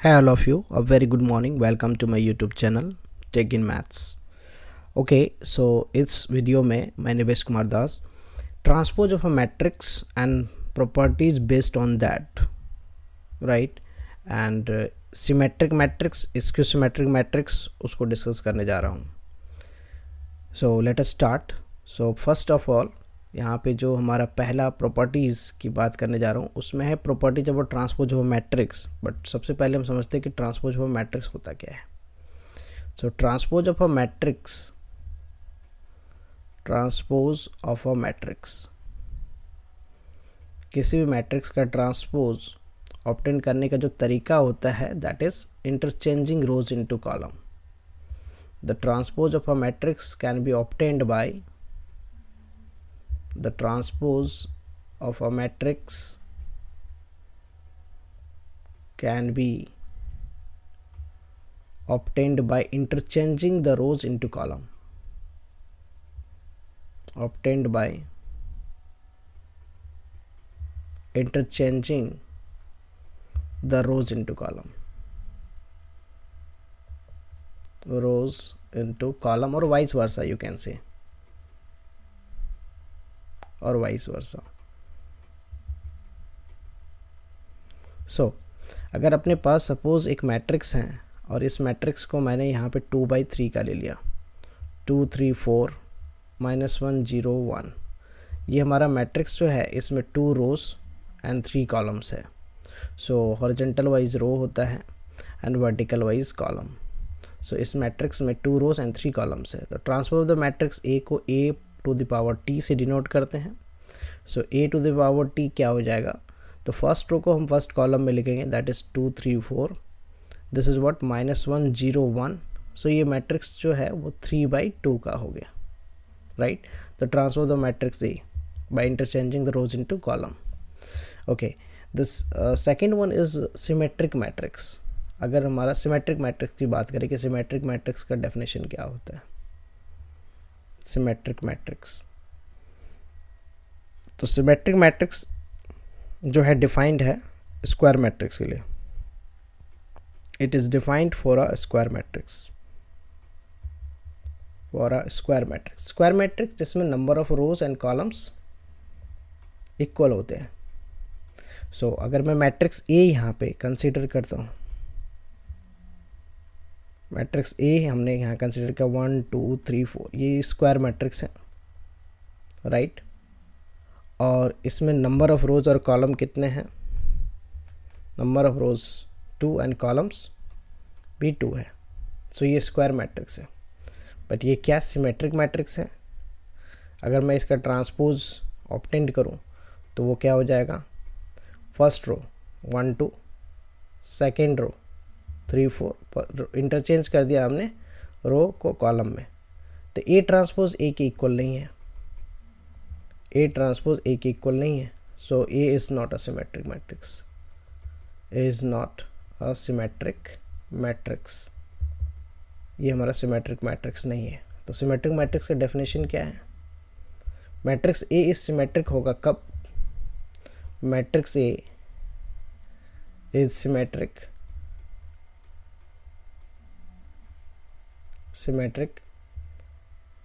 Hi all of you, a very good morning. Welcome to my YouTube channel Tech in Maths. Okay, so इस video में मैं Nivesh Kumar Das transpose of a matrix and properties based on that right and symmetric matrix skew symmetric matrix उसको discuss करने जा रहा हूँ. So let us start. So first of all यहाँ पे जो हमारा पहला प्रॉपर्टीज़ की बात करने जा रहा हूँ उसमें है properties of transpose of matrix. But सबसे पहले हम समझते हैं कि ट्रांसपोज ऑफ मैट्रिक्स होता क्या है. सो ट्रांसपोज ऑफ अ मैट्रिक्स किसी भी मैट्रिक्स का ट्रांसपोज ऑब्टेन करने का जो तरीका होता है that is interchanging rows into column. The transpose of a matrix can be obtained by the transpose of a matrix can be obtained by interchanging the rows into column. Obtained by interchanging the rows into column. Rows into column or vice versa you can say. और vice versa. सो अगर अपने पास suppose एक matrix है और इस matrix को मैंने यहाँ पे 2/3 का ले लिया 2 3 4 -1 0 1. ये हमारा मैट्रिक्स जो है इसमें 2 रोज एंड 3 कॉलम्स है. सो हॉरिजॉन्टल वाइज रो होता है एंड वर्टिकल वाइज कॉलम. सो इस मैट्रिक्स में 2 रोज एंड 3 कॉलम्स है. तो transfer of the matrix A को ए टू द पावर टी से डिनोट करते हैं. सो ए टू द पावर टी क्या हो जाएगा, तो फर्स्ट रो को हम फर्स्ट कॉलम में लिखेंगे that is 2 3 4. This is what -1 0 1. सो ये मैट्रिक्स जो है वो 3/2 का हो गया राइट. तो transfer the matrix A by interchanging the rose into column. Okay, this second one is symmetric matrix. अगर हमारा सिमेट्रिक मैट्रिक्स की बात करें कि सिमेट्रिक मैट्रिक्स का डेफिनेशन क्या होता है. सिमेट्रिक मैट्रिक्स, तो सिमेट्रिक मैट्रिक्स जो है डिफाइंड है स्क्वायर मैट्रिक्स के लिए. It is defined for a square matrix. Square matrix जिसमें number of rows and columns equal होते हैं. सो अगर मैं मैट्रिक्स ए यहाँ पे कंसीडर करता हूँ, मैट्रिक्स ए हमने यहाँ कंसीडर किया 1 2 3 4, ये स्क्वायर मैट्रिक्स है राइट. और इसमें नंबर ऑफ रोज और कॉलम कितने हैं, number of rose 2 and columns भी 2 है. सो ये स्क्वायर मैट्रिक्स है. बट ये क्या सिमेट्रिक मैट्रिक्स है. अगर मैं इसका ट्रांसपोज ऑब्टेन करूँ तो वो क्या हो जाएगा, first row 1 2, second row 3 4, interchange कर दिया हमने रो को कॉलम में. तो ए ट्रांसपोज ए के इक्वल नहीं है, ए ट्रांसपोज ए के इक्वल नहीं है. So A is not a symmetric matrix. A is not a symmetric matrix. ये हमारा सिमेट्रिक मैट्रिक्स नहीं है. तो सिमेट्रिक मैट्रिक्स का डेफिनेशन क्या है, मैट्रिक्स ए इज सिमेट्रिक होगा कब, matrix A is symmetric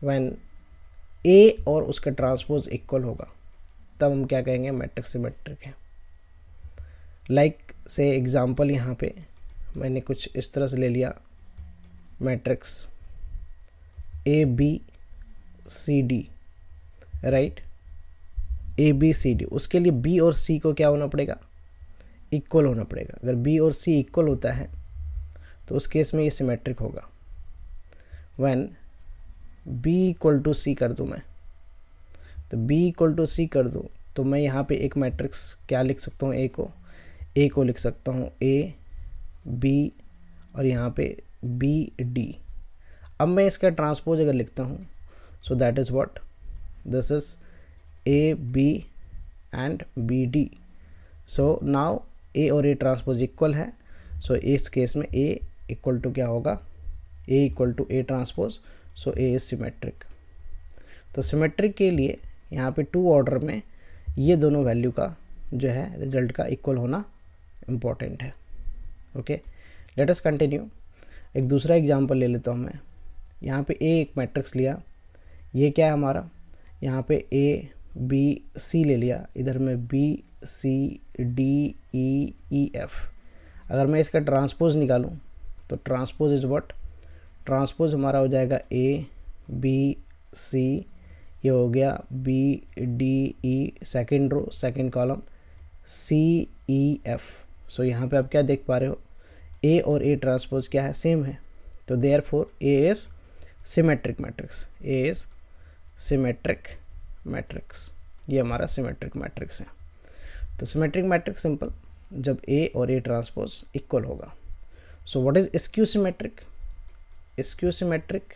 when A और उसका ट्रांसपोज इक्वल होगा, तब हम क्या कहेंगे मैट्रिक्स सिमेट्रिक है. लाइक से एग्जांपल यहाँ पे मैंने कुछ इस तरह से ले लिया matrix A B C D right. A B C D, उसके लिए बी और सी को क्या होना पड़ेगा, इक्वल होना पड़ेगा. अगर बी और सी इक्वल होता है तो उस केस में ये सिमेट्रिक होगा. व्हेन b इक्वल टू सी कर दूँ मैं, तो b इक्वल टू सी कर दूँ तो मैं यहाँ पे एक मैट्रिक्स क्या लिख सकता हूँ, ए को लिख सकता हूँ ए बी और यहाँ पे बी डी. अब मैं इसका ट्रांसपोज अगर लिखता हूँ so that is what, this is A B and B D. So now A और ए ट्रांसपोज इक्वल है. सो इस केस में ए इक्वल टू क्या होगा, A equal to A transpose. So A is symmetric. तो सिमेट्रिक के लिए यहाँ पे 2 ऑर्डर में ये दोनों वैल्यू का जो है रिजल्ट का इक्वल होना इम्पॉर्टेंट है. Okay, let us continue. एक दूसरा एग्जांपल ले लेता हूँ मैं। यहाँ पे ए एक मैट्रिक्स लिया, ये क्या है हमारा, यहाँ पे ए बी सी ले लिया, इधर में B C D E E F. अगर मैं इसका ट्रांसपोज निकालूं तो ट्रांसपोज इज व्हाट, ट्रांसपोज हमारा हो जाएगा ए बी सी, ये हो गया B D E, second row second column C E F. So यहाँ पे आप क्या देख पा रहे हो, ए और ए ट्रांसपोज क्या है, सेम है। तो therefore A is symmetric matrix, A is symmetric matrix, ये हमारा सिमेट्रिक मैट्रिक्स है। तो सिमेट्रिक मैट्रिक्स सिंपल, जब ए और ए ट्रांसपोज इक्वल होगा। So what is skew symmetric, skew symmetric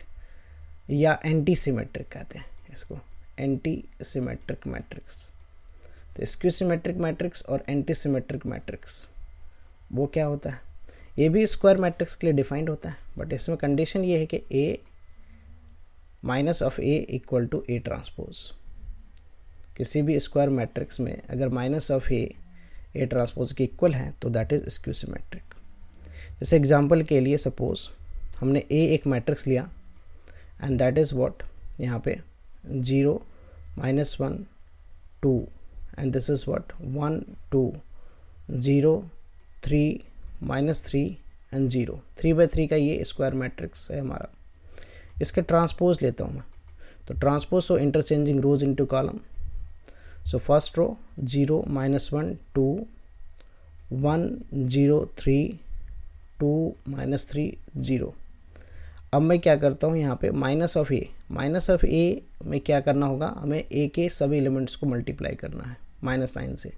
या एंटी सिमेट्रिक कहते हैं इसको, एंटी सिमेट्रिक मैट्रिक्स। तो स्क्यू सिमेट्रिक मैट्रिक्स और एंटी सिमेट्रिक मैट्रिक्स वो क्या होता है, ये भी स्क्वायर मैट्रिक्स के लिए डिफाइंड होता है, बट इसमें कंडीशन ये है कि A minus of A equal to A transpose. किसी भी स्क्वायर मैट्रिक्स में अगर माइनस ऑफ ए ट्रांसपोज के इक्वल है तो दैट इज स्क्यू सिमेट्रिक। जैसे एग्जांपल के लिए सपोज हमने ए एक मैट्रिक्स लिया एंड दैट इज़ व्हाट, यहाँ पे 0 -1 2 and this is what 1 2 0 3 -3 and 0, 3/3 का ये स्क्वायर मैट्रिक्स है हमारा। इसका ट्रांसपोज लेता हूँ मैं, तो transpose so interchanging rows into column. So first row 0 -1 2 1 0 3 2 -3 0। अब मैं क्या करता हूँ, यहाँ पे माइनस ऑफ ए में क्या करना होगा, हमें ए के सभी एलिमेंट्स को मल्टीप्लाई करना है माइनस साइन से।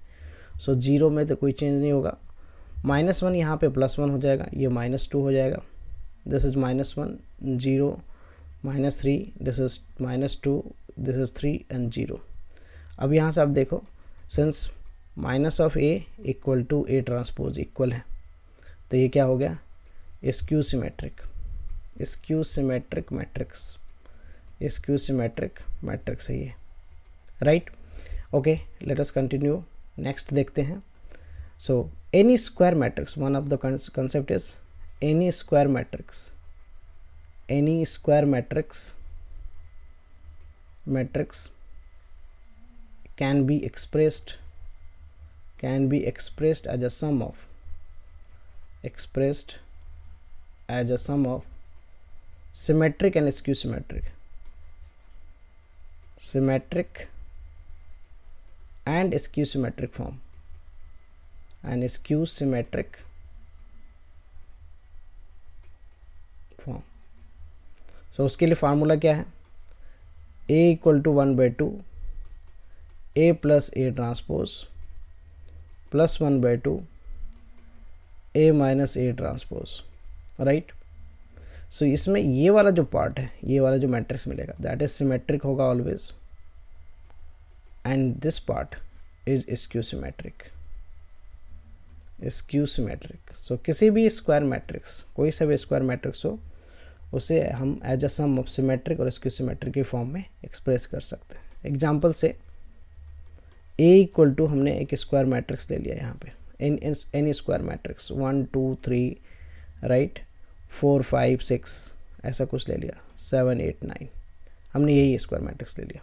सो 0 में तो कोई चेंज नहीं होगा, -1 यहाँ पे +1 हो जाएगा, ये -2 हो जाएगा, this is -1 0 -3, this is -2, this is 3 and 0। अब यहाँ से आप देखो, since minus of A equal to A transpose equal है, तो ये क्या हो गया, skew symmetric, skew symmetric matrix, skew symmetric matrix है ये, right. Okay, let us continue, next देखते हैं। So any square matrix, one of the concept is any square matrix, any square matrix can be expressed as a sum of symmetric and skew symmetric, symmetric and skew symmetric form, and skew symmetric form। So उसके लिए formula क्या है, a equal to 1/2 a plus A transpose plus 1/2 a minus A transpose, right. So इसमें ये वाला जो part है, ये वाला जो मैट्रिक्स मिलेगा दैट इज सिमेट्रिक होगा always, and this part is skew symmetric, skew symmetric. So किसी भी स्क्वायर मैट्रिक्स, कोई सा भी स्क्वायर मैट्रिक्स हो, उसे हम as a sum of symmetric और स्क्यू सिमेट्रिक की फॉर्म में एक्सप्रेस कर सकते हैं। एग्जांपल से a इक्वल टू, हमने एक स्क्वायर मैट्रिक्स ले लिया यहाँ पे, एनी स्क्वायर मैट्रिक्स 1 2 3 राइट, 4 5 6 ऐसा कुछ ले लिया, 7 8 9, हमने यही स्क्वायर मैट्रिक्स ले लिया।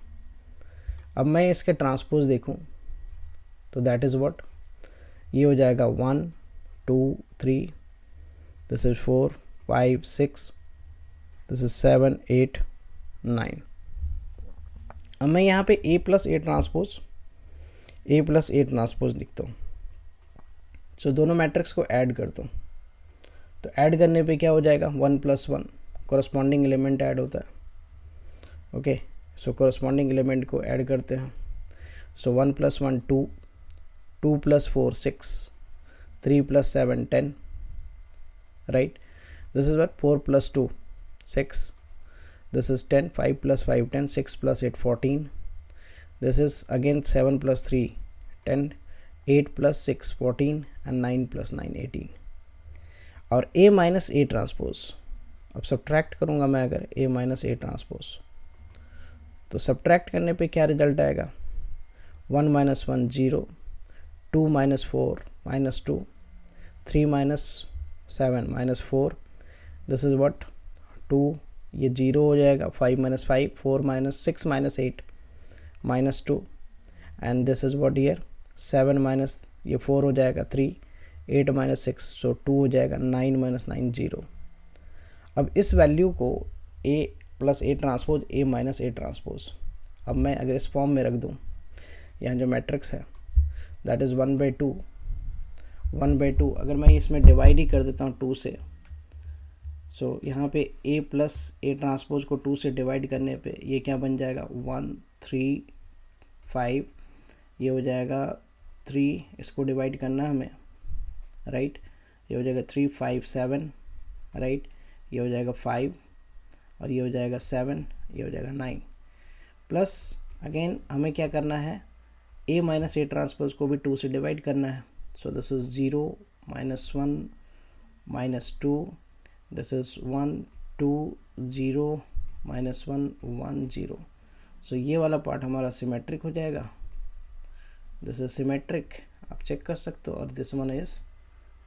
अब मैं इसके ट्रांसपोज देखूँ तो दैट इज़ व्हाट, ये हो जाएगा 1 2 3, दिस इज 4 5 6, दिस इज 7 8 9। अब मैं यहाँ पे a प्लस ए ट्रांसपोज लिखता हूँ। सो दोनों मैट्रिक्स को ऐड करता हूँ, तो ऐड करने पे क्या हो जाएगा, 1 + 1 कॉरस्पॉन्डिंग एलिमेंट ऐड होता है। ओके, सो कॉरस्पॉन्डिंग एलिमेंट को ऐड करते हैं। सो 1 + 1 2, 2 + 4 6, 3 + 7 10, right. This is what 4 + 2 6, this is 10, 5 + 5 10, 6 + 8 14, this is again 7 + 3 10, 8 + 6 14 and 9 + 9 18। और a माइनस ए ट्रांसपोज, अब सब्ट्रैक्ट करूँगा मैं अगर a माइनस ए ट्रांसपोज, तो सब्ट्रैक्ट करने पे क्या रिजल्ट आएगा, 1 - 1 0, 2 - 4 -2, 3 - 7 माइनस 4, दिस इज़ व्हाट 2, ये 0 हो जाएगा, 5 minus 5, 4 minus 6 minus 8 minus 2, and this is what here 7 minus ये 4 हो जाएगा 3, 8 माइनस 6 सो 2 हो जाएगा, 9 माइनस 9 0। अब इस वैल्यू को a plus A transpose a minus A transpose, अब मैं अगर इस फॉर्म में रख दूँ, यहाँ जो मैट्रिक्स है दैट इज़ 1/2, 1/2, अगर मैं इसमें डिवाइड ही कर देता हूँ 2 से, सो यहाँ पे a प्लस ए ट्रांसपोज को 2 से डिवाइड करने पे ये क्या बन जाएगा 1 3 5, ये हो जाएगा 3, इसको डिवाइड करना है हमें, राइट, ये हो जाएगा 3 5 7, राइट, ये हो जाएगा 5 और ये हो जाएगा 7, ये हो जाएगा 9, प्लस अगेन हमें क्या करना है a माइनस ए ट्रांसपोज को भी 2 से डिवाइड करना है, so this is 0 minus 1 minus 2, this is 1 2 0 minus 1 1 0, सो ये वाला पार्ट हमारा सिमेट्रिक हो जाएगा, दिस इज सिमेट्रिक, आप चेक कर सकते हो, और this one is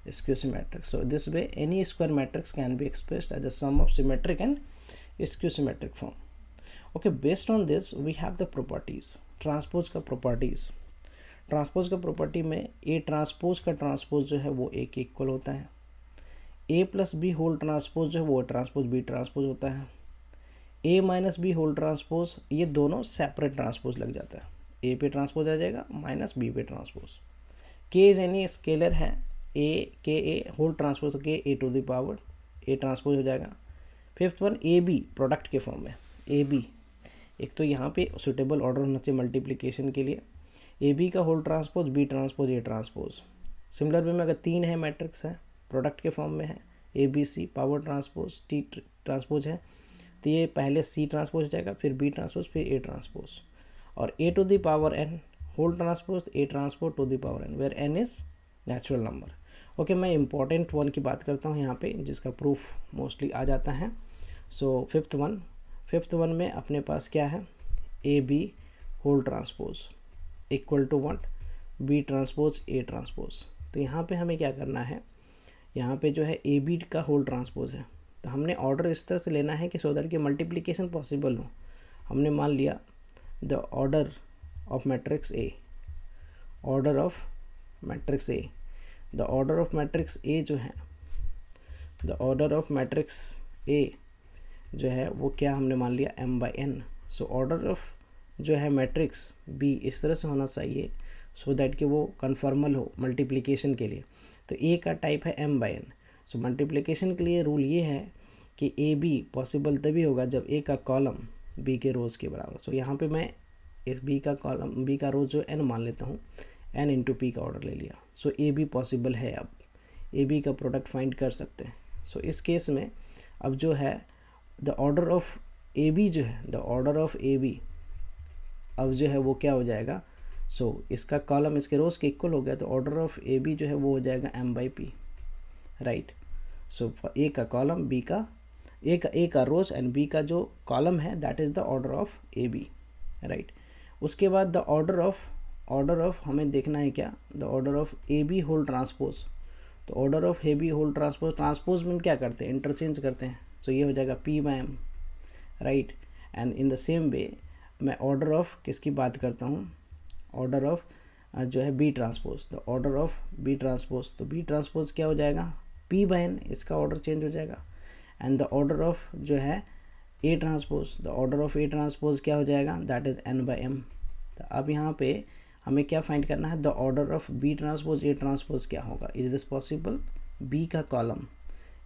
skew symmetric. So this way any square matrix can be expressed as a sum of symmetric and skew symmetric form. Okay, based on this we have the properties. Transpose का properties, transpose का property में a transpose का transpose जो है वो a के equal होता है, a plus B whole transpose जो है वो ट्रांसपोज बी ट्रांसपोज होता है, a minus B whole transpose ये दोनों सेपरेट ट्रांसपोज लग जाता है, a पे ट्रांसपोज आ जाएगा माइनस b पे transpose, k is any scalar है, a के ए होल ट्रांसपोज तो k a to the power a transpose हो जाएगा। Fifth one A B product के फॉर्म में, ए बी एक तो यहाँ पे सुटेबल ऑर्डर होना चाहिए मल्टीप्लिकेशन के लिए, ए बी का whole transpose B transpose A transpose. Similar way में अगर 3 है मैट्रिक्स है प्रोडक्ट के फॉर्म में है, A B C power transpose T transpose है, तो ये पहले सी ट्रांसपोज हो जाएगा, फिर बी ट्रांसपोज, फिर ए ट्रांसपोज, और A to the power N whole transpose A transpose to the power N where N is natural number. Okay, मैं इंपॉर्टेंट वन की बात करता हूँ यहाँ पे जिसका प्रूफ मोस्टली आ जाता है। सो फिफ्थ वन में अपने पास क्या है, A B whole transpose equal to what B transpose A transpose. तो यहाँ पे हमें क्या करना है, यहाँ पे जो है ए बी का होल ट्रांसपोज है, तो हमने ऑर्डर इस तरह से लेना है कि सो दैट कि मल्टीप्लिकेशन पॉसिबल हो। हमने मान लिया the order of matrix A, order of matrix A, the order of matrix A जो है, the order of matrix A जो है वो क्या हमने मान लिया m/n। सो ऑर्डर ऑफ जो है मैट्रिक्स बी इस तरह से होना चाहिए सो दैट कि वो कन्फर्मल हो मल्टीप्लिकेशन के लिए। तो ए का टाइप है m/n। सो मल्टीप्लिकेशन के लिए रूल ये है कि ए बी पॉसिबल तभी होगा जब ए का कॉलम बी के रोज़ के बराबर। सो यहाँ पे मैं इस बी का कॉलम बी का रोज़ जो n मान लेता हूँ, n इंटू पी का ऑर्डर ले लिया। सो ए बी पॉसिबल है, अब ए बी का प्रोडक्ट फाइंड कर सकते हैं। सो इस केस में अब जो है the order of A B जो है, the order of A B अब जो है वो क्या हो जाएगा, सो इसका कॉलम इसके रोज़ के इक्वल हो गया, तो ऑर्डर ऑफ ए बी जो है वो हो जाएगा m/p, राइट। सो ए का कॉलम बी का ए का रोज़ एंड बी का जो कॉलम है that is the order of A B, right. उसके बाद द ऑर्डर ऑफ हमें देखना है क्या, the order of A B whole transpose. तो order of A B whole transpose में क्या करते हैं, इंटरचेंज करते हैं। सो ये हो जाएगा p/m, right. And in the same way मैं ऑर्डर ऑफ किसकी बात करता हूँ, ऑर्डर ऑफ जो है B transpose, the order of B transpose, तो बी ट्रांसपोज क्या हो जाएगा p/n, इसका ऑर्डर चेंज हो जाएगा। एंड द ऑर्डर ऑफ जो है A transpose, the order of A transpose क्या हो जाएगा, दैट इज़ n/m। तो अब यहाँ पे हमें क्या फाइंड करना है, the order of B transpose A transpose क्या होगा, इज दिस पॉसिबल, बी का कॉलम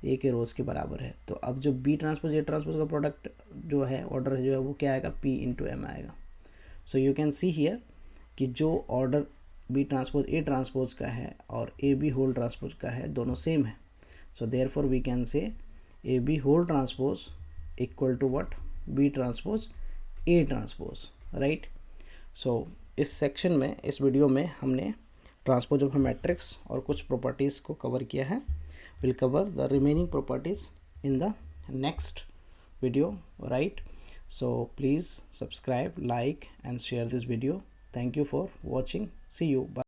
ए के रोज़ के बराबर है। तो अब जो बी ट्रांसपोज ए ट्रांसपोज का प्रोडक्ट जो है ऑर्डर जो है वो क्या आएगा, p इंटू m आएगा। So you can see here कि जो order B transpose A transpose का है और ए बी होल ट्रांसपोज का है दोनों सेम है। So therefore we can say A B whole transpose equal to what, B transpose A transpose, right. So इस सेक्शन में, इस वीडियो में हमने ट्रांसपोज ऑफ मैट्रिक्स और कुछ प्रॉपर्टीज़ को कवर किया है। Will cover the remaining properties in the next video, right? So please subscribe, like and share this video. Thank you for watching. See you. Bye.